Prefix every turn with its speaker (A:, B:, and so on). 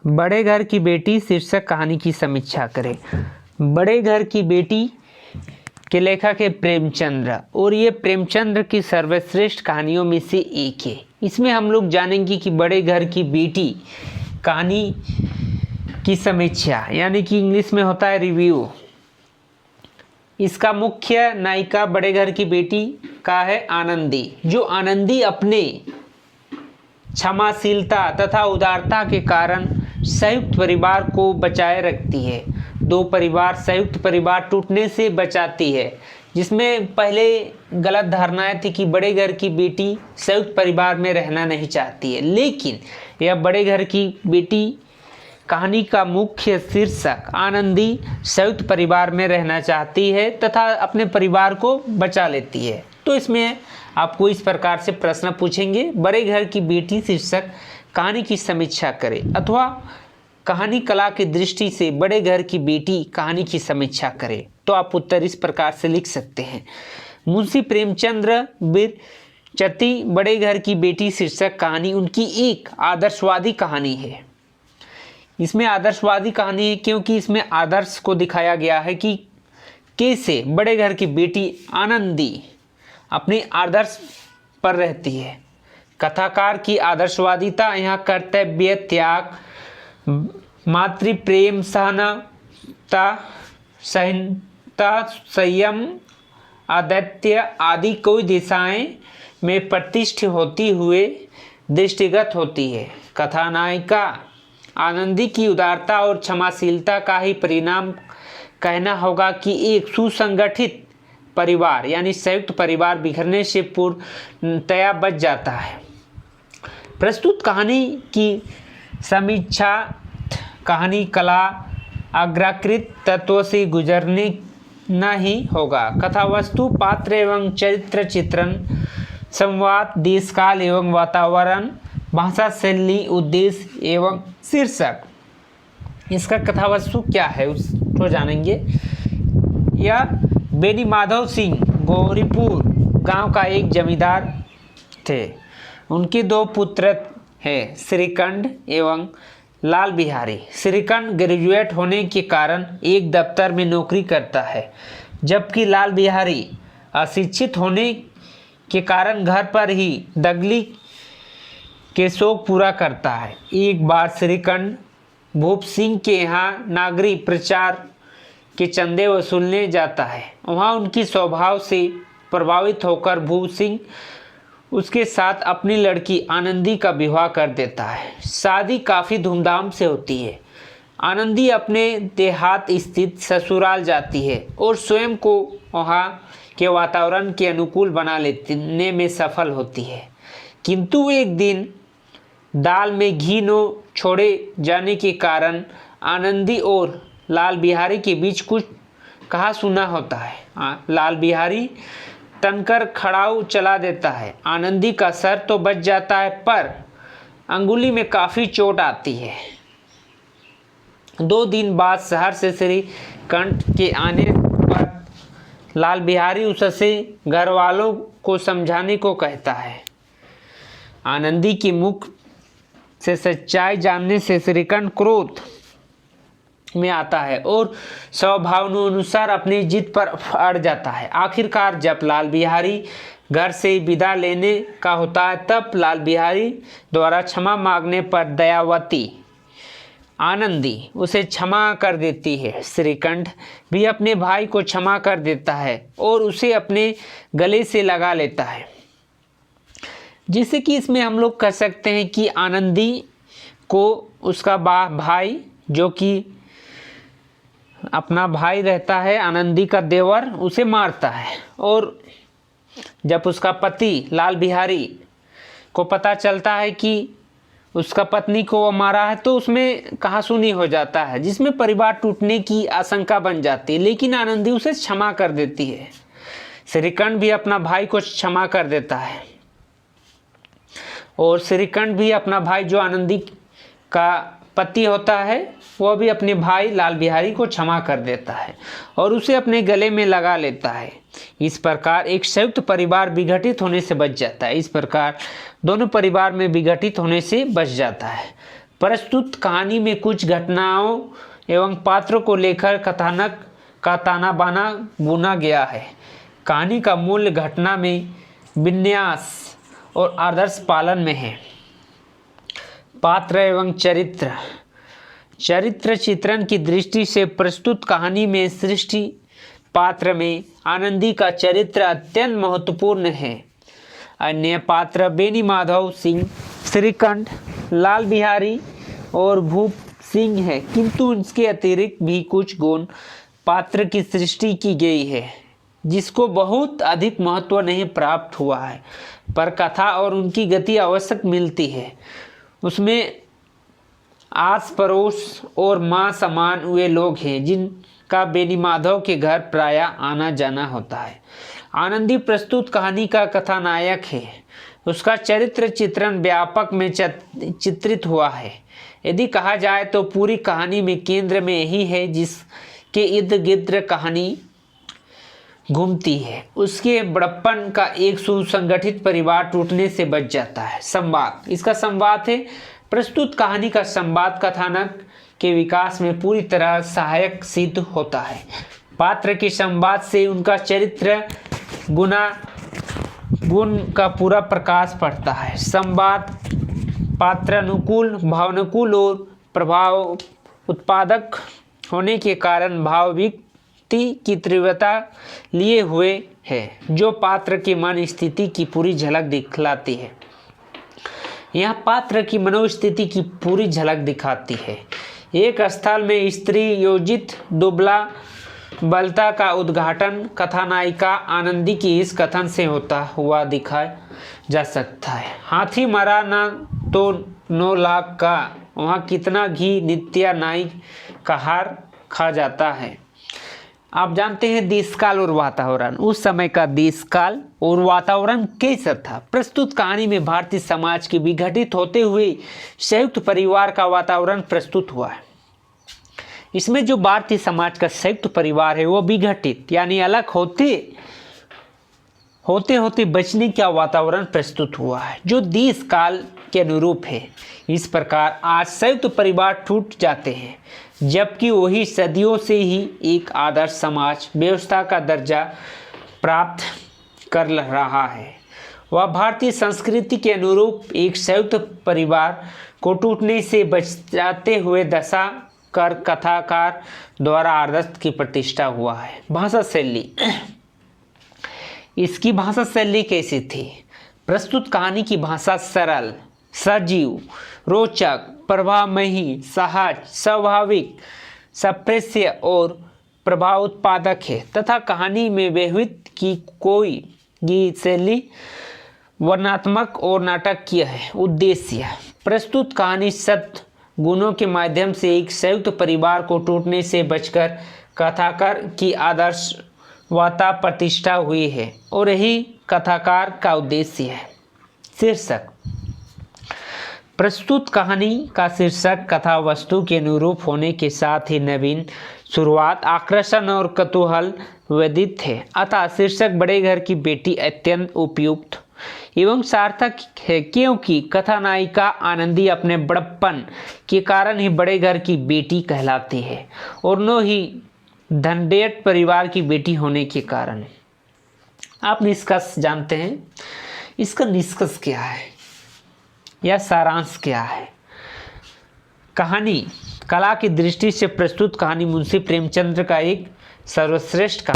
A: बड़े घर की बेटी शीर्षक कहानी की समीक्षा करें। बड़े घर की बेटी के लेखक है प्रेमचंद्र और ये प्रेमचंद्र की सर्वश्रेष्ठ कहानियों में से एक है। इसमें हम लोग जानेंगे कि बड़े घर की बेटी कहानी की समीक्षा यानी कि इंग्लिश में होता है रिव्यू। इसका मुख्य नायिका बड़े घर की बेटी का है आनंदी, जो आनंदी अपने क्षमाशीलता तथा उदारता के कारण संयुक्त परिवार को बचाए रखती है। दो परिवार संयुक्त परिवार टूटने से बचाती है, जिसमें पहले गलत धारणाएं थी कि बड़े घर की बेटी संयुक्त परिवार में रहना नहीं चाहती है, लेकिन यह बड़े घर की बेटी कहानी का मुख्य शीर्षक आनंदी संयुक्त परिवार में रहना चाहती है तथा अपने परिवार को बचा लेती है। तो इसमें आपको इस प्रकार से प्रश्न पूछेंगे, बड़े घर की बेटी शीर्षक कहानी की समीक्षा करें अथवा कहानी कला की दृष्टि से बड़े घर की बेटी कहानी की समीक्षा करें। तो आप उत्तर इस प्रकार से लिख सकते हैं। मुंशी प्रेमचंद्र बिरचती बड़े घर की बेटी शीर्षक कहानी उनकी एक आदर्शवादी कहानी है। इसमें आदर्शवादी कहानी है क्योंकि इसमें आदर्श को दिखाया गया है कि कैसे बड़े घर की बेटी आनंदी अपने आदर्श पर रहती है। कथाकार की आदर्शवादिता यहाँ कर्तव्य त्याग, मातृ प्रेम, सहनता, सहिष्णुता, संयम, आदित्य आदि कोई दिशाएं में प्रतिष्ठित होती हुए दृष्टिगत होती है। कथानायिका आनंदी की उदारता और क्षमाशीलता का ही परिणाम कहना होगा कि एक सुसंगठित परिवार यानी संयुक्त परिवार बिखरने से पूर्णतया बच जाता है। प्रस्तुत कहानी की समीक्षा कहानी कला अग्राकृत तत्वों से गुजरने न ही होगा। कथा वस्तु, पात्र एवं चरित्र चित्रण, संवाद, देशकाल एवं वातावरण, भाषा शैली, उद्देश्य एवं शीर्षक। इसका कथा वस्तु क्या है उसको जानेंगे। यह बेनी माधव सिंह गौरीपुर गांव का एक जमींदार थे। उनके दो पुत्र हैं, श्रीकंठ एवं लाल बिहारी। श्रीकंठ ग्रेजुएट होने के कारण एक दफ्तर में नौकरी करता है, जबकि लाल बिहारी अशिक्षित होने के कारण घर पर ही दगली के शौक पूरा करता है। एक बार श्रीकंठ भूप सिंह के यहाँ नागरी प्रचार के चंदे वसूलने जाता है। वहाँ उनकी स्वभाव से प्रभावित होकर भूप सिंह उसके साथ अपनी लड़की आनंदी का विवाह कर देता है। शादी काफ़ी धूमधाम से होती है। आनंदी अपने देहात स्थित ससुराल जाती है और स्वयं को वहाँ के वातावरण के अनुकूल बना लेने में सफल होती है, किंतु एक दिन दाल में घी न छोड़े जाने के कारण आनंदी और लाल बिहारी के बीच कुछ कहा सुना होता है। लाल बिहारी तनकर खड़ाऊ चला देता है। आनंदी का सर तो बच जाता है, पर अंगुली में काफ़ी चोट आती है। 2 दिन बाद शहर से श्रीकंठ के आने पर लाल बिहारी उससे घर वालों को समझाने को कहता है। आनंदी के मुख से सच्चाई जानने से श्रीकंठ क्रोध में आता है और स्वभावानुसार अपनी जिद पर अड़ जाता है। आखिरकार जब लाल बिहारी घर से विदा लेने का होता है, तब लाल बिहारी द्वारा क्षमा मांगने पर दयावती आनंदी उसे क्षमा कर देती है। श्रीकंठ भी अपने भाई को क्षमा कर देता है और उसे अपने गले से लगा लेता है। जिससे कि इसमें हम लोग कह सकते हैं कि आनंदी को उसका भाई, जो कि अपना भाई रहता है आनंदी का देवर, उसे मारता है। और जब उसका पति लाल बिहारी को पता चलता है कि उसका पत्नी को वो मारा है, तो उसमें कहासुनी हो जाता है, जिसमें परिवार टूटने की आशंका बन जाती है। लेकिन आनंदी उसे क्षमा कर देती है। श्रीकंठ भी अपना भाई को क्षमा कर देता है और श्रीकंठ भी अपना भाई, जो आनंदी का पति होता है, वह भी अपने भाई लाल बिहारी को क्षमा कर देता है और उसे अपने गले में लगा लेता है। इस प्रकार एक संयुक्त परिवार विघटित होने से बच जाता है। इस प्रकार दोनों परिवार में विघटित होने से बच जाता है। प्रस्तुत कहानी में कुछ घटनाओं एवं पात्रों को लेकर कथानक का ताना बाना बुना गया है। कहानी का मूल्य घटना में विन्यास और आदर्श पालन में है। पात्र एवं चरित्र चित्रण की दृष्टि से प्रस्तुत कहानी में सृष्टि पात्र में आनंदी का चरित्र अत्यंत महत्वपूर्ण है। अन्य पात्र बेनी माधव सिंह, श्रीकंठ, लाल बिहारी और भूप सिंह है, किंतु इसके अतिरिक्त भी कुछ गौण पात्र की सृष्टि की गई है जिसको बहुत अधिक महत्व नहीं प्राप्त हुआ है, पर कथा और उनकी गति आवश्यक मिलती है। उसमें आस पड़ोस और माँ समान वे लोग हैं जिनका बेनी माधव के घर प्रायः आना जाना होता है। आनंदी प्रस्तुत कहानी का कथानायक है। उसका चरित्र चित्रण व्यापक में चित्रित हुआ है। यदि कहा जाए तो पूरी कहानी में केंद्र में यही है जिसके इर्द गिर्द कहानी घूमती है। उसके बड़प्पन का एक सुसंगठित परिवार टूटने से बच जाता है। संवाद, इसका संवाद है। प्रस्तुत कहानी का संवाद कथानक के विकास में पूरी तरह सहायक सिद्ध होता है। पात्र के संवाद से उनका चरित्र गुण का पूरा प्रकाश पड़ता है। संवाद पात्रानुकूल, भावनानुकूल और प्रभाव उत्पादक होने के कारण भाव व्यक्ति की तीव्रता लिए हुए है, जो पात्र की मन स्थिति की पूरी झलक दिखलाती है। यह पात्र की मनोस्थिति की पूरी झलक दिखाती है। एक स्थल में स्त्री योजित दुबला बलता का उद्घाटन कथानायिका आनंदी की इस कथन से होता हुआ दिखा जा सकता है। हाथी मरा ना तो 9 लाख का, वहाँ कितना घी नित्या नाई का हार खा जाता है। आप जानते हैं देशकाल और वातावरण। उस समय का देशकाल और वातावरण कैसा था? प्रस्तुत कहानी में भारतीय समाज के विघटित होते हुए संयुक्त परिवार का वातावरण प्रस्तुत हुआ है। इसमें जो भारतीय समाज का संयुक्त परिवार है वो विघटित यानी अलग होते बचने का वातावरण प्रस्तुत हुआ है, जो देश काल के अनुरूप है। इस प्रकार आज संयुक्त परिवार टूट जाते हैं, जबकि वही सदियों से ही एक आदर्श समाज व्यवस्था का दर्जा प्राप्त कर रहा है। वह भारतीय संस्कृति के अनुरूप एक संयुक्त परिवार को टूटने से बचाते हुए दशा कर कथाकार द्वारा आदर्श की प्रतिष्ठा हुआ है। भाषा शैली, इसकी भाषा शैली कैसी थी? प्रस्तुत कहानी की भाषा सरल, सजीव, रोचक, प्रभावमयी, सहज, स्वाभाविक, सप्रेस्य और प्रभाव उत्पादक है तथा कहानी में व्यवहित की कोई गीत शैली वर्णनात्मक और नाटकीय है। उद्देश्य, प्रस्तुत कहानी सत्य गुणों के माध्यम से एक संयुक्त परिवार को टूटने से बचकर कथाकार की आदर्श वाता प्रतिष्ठा हुई है और यही कथाकार का उद्देश्य है। शीर्षक, प्रस्तुत कहानी का शीर्षक कथा वस्तु के अनुरूप होने के साथ ही नवीन शुरुआत, आकर्षण और कौतूहल वर्धित है। अतः शीर्षक बड़े घर की बेटी अत्यंत उपयुक्त एवं सार्थक है, क्योंकि कथानायिका आनंदी अपने बड़प्पन के कारण ही बड़े घर की बेटी कहलाती है और न ही धनडेट परिवार की बेटी होने के कारण। आप निष्कर्ष जानते हैं, इसका निष्कर्ष क्या है या सारांश क्या है? कहानी कला की दृष्टि से प्रस्तुत कहानी मुंशी प्रेमचंद्र का एक सर्वश्रेष्ठ